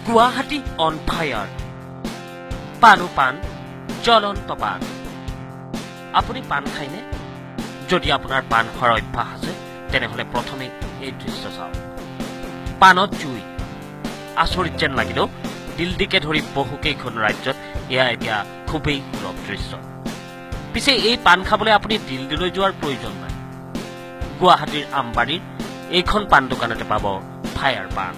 Guwahati on fire পানো পান জ্বলন্ত পান আপুনি পান খায়নে যদি আপোনাৰ পান খোৱাৰ অভ্যাস আছে তেনেহলে প্ৰথমে এই দৃশ্য চাওক পানত জুই আচৰিত যেন লাগিলেও দিল্লীকে ধৰি বহুকেইখন ৰাজ্যত এয়া এতিয়া খুবেই সুলভ দৃশ্য পিছে এই পান খাবলৈ আপুনি দিল্লীলৈ যোৱাৰ প্ৰয়োজন নাই গুৱাহাটীৰ আমবাৰীৰ এইখন পান দোকানতে পাব ফায়াৰ পান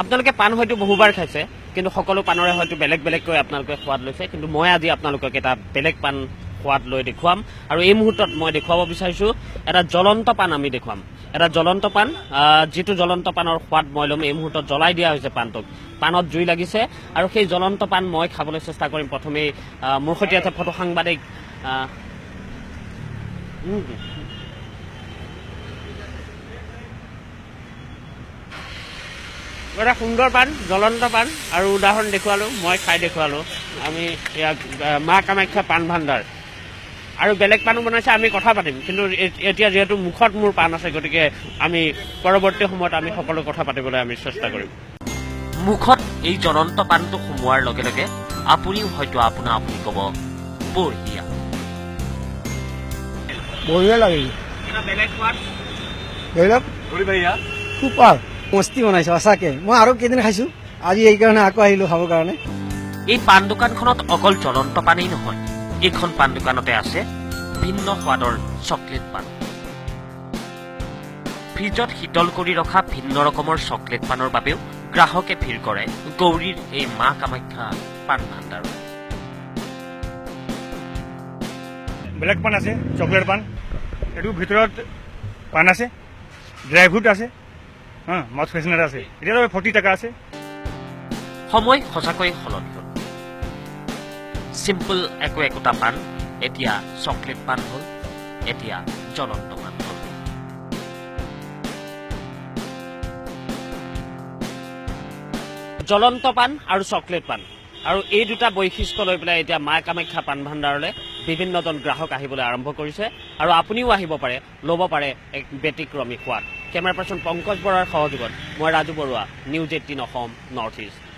আপোনালোকে পান হয়তো বহুবাৰ খাইছে কিন্তু সকলো পানৰে হয়তো বেলেগ বেলেগকৈ আপোনালোকে সোৱাদ লৈছে কিন্তু মই আজি আপোনালোকক এটা বেলেগ পান সোৱাদ লৈ দেখুৱাম আৰু এই মুহূৰ্তত মই দেখুৱাব বিচাৰিছো এটা জ্বলন্ত পান আমি দেখুৱাম এটা জ্বলন্ত পান যিটো জ্বলন্ত পানৰ সোৱাদ মই ল'ম এই মুহূৰ্তত জ্বলাই দিয়া হৈছে পানটোক পানত জুই লাগিছে আৰু সেই জ্বলন্ত পান মই খাবলৈ চেষ্টা কৰিম প্ৰথমে মোৰ সৈতে আছে ফটো সাংবাদিক এটা সুন্দৰ পান জ্বলন্ত পান আৰু উদাহৰণ দেখুৱালো মই খাই দেখুৱালো আমি ইয়াক মা কামাখ্যা পান ভাণ্ডাৰ আৰু বেলেগ পানো বনাইছে আমি কথা পাতিম কিন্তু এতিয়া যেহেতু মুখত মোৰ পান আছে গতিকে আমি পৰৱৰ্তী সময়ত আমি সকলো কথা পাতিবলৈ আমি চেষ্টা কৰিম মুখত এই জ্বলন্ত পানটো সোমোৱাৰ লগে লগে আপুনিও হয়তো আপুনি ক'ব বঢ়িয়া বঢ়িয়া লাগিল বেলেগ সোৱাদ বেলেগ সুপাৰ মস্তি বনাইছে সঁচাকে মই আৰু কেইদিন খাইছো আজি এইকাৰণে আকৌ আহিলো খাবৰ কাৰণে এই পান দোকানখনত অকল জ্বলন্ত পানেই নহয় এইখন পান দোকানতে আছে ভিন্ন সোৱাদৰ চকলেট পান ফ্ৰিজত শীতল কৰি ৰখা ভিন্ন ৰকমৰ চকলেট পানৰ বাবেও গ্ৰাহকে ভিৰ কৰে গৌৰীৰ এই মা কামাখ্যা পান ভাণ্ডাৰত বেলেগ পান আছে চকলেট পান এইটো ভিতৰত পান আছে ড্ৰাই ফ্ৰুট আছে মাউথ ফ্ৰেছনাৰ আছে এতিয়া 40 টকা আছে সময় সঁচাকৈ সলনি হ'ল চিম্পল একোটা পান এতিয়া চকলেট পান হ'ল এতিয়া জ্বলন্ত পান হ'ল জ্বলন্ত পান আৰু চকলেট পান আৰু এই দুটা বৈশিষ্ট্য লৈ পেলাই এতিয়া মা কামাখ্যা পান ভাণ্ডাৰলৈ বিভিন্নজন গ্ৰাহক আহিবলৈ আৰম্ভ কৰিছে আৰু আপুনিও আহিব পাৰে ল'ব পাৰে এক ব্যতিক্ৰমী সোৱাদ কেমেৰা পাৰ্চন পংকজ বৰাৰ সহযোগত মই Raju Baruah News 18 Assam north east